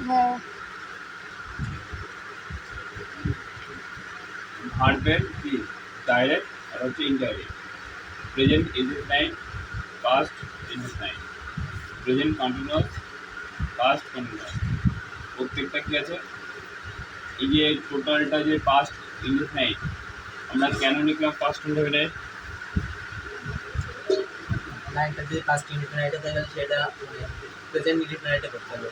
হ্যাঁ। ভার্বের কি ডাইরেক্ট আর হচ্ছে indirect. Present indefinite, past indefinite, present continuous, past continuous. প্রত্যেকটা কি আছে, এই যে টোটালটা যে পাস্ট ইনডেফিনাইট, আমরা কেন লিখলাম পাস্ট ইনডেফিনাইট? লাইনটা যদি পাস্ট ইনডিফিনাইটে থাকে সেটা প্রেজেন্ট ইনডিফিনাইটে করতে হবে।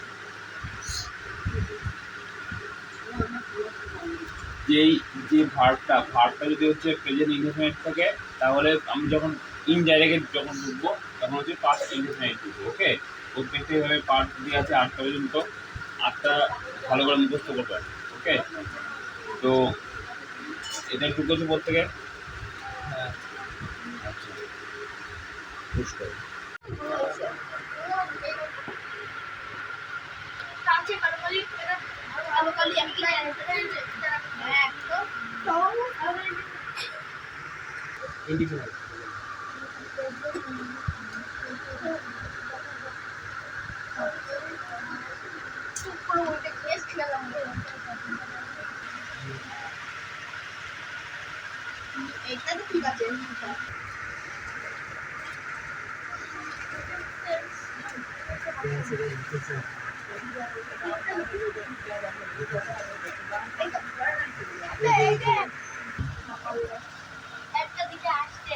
যে ভার্বটা যদি হচ্ছে প্রেজেন্ট ইনডেফিনাইট থাকে, তাহলে আমি যখন ইনডাইরেক্ট যখন ঢুকবো তখন হচ্ছে পাস্ট ইনডেফিনাইট ঢুকবো। ওকে, প্রত্যেকটা এভাবে পার্ট দিয়ে আছে 8টা পর্যন্ত, 8টা ভালো করে মুখস্থ করবে। ওকে, তো এটা ঢুকেছে প্রত্যেকে। হ্যাঁ, আচ্ছা, পুষ্কর ইনডিফিনাইট। এটা তো ঠিক আছে। একটা দিকে আসছে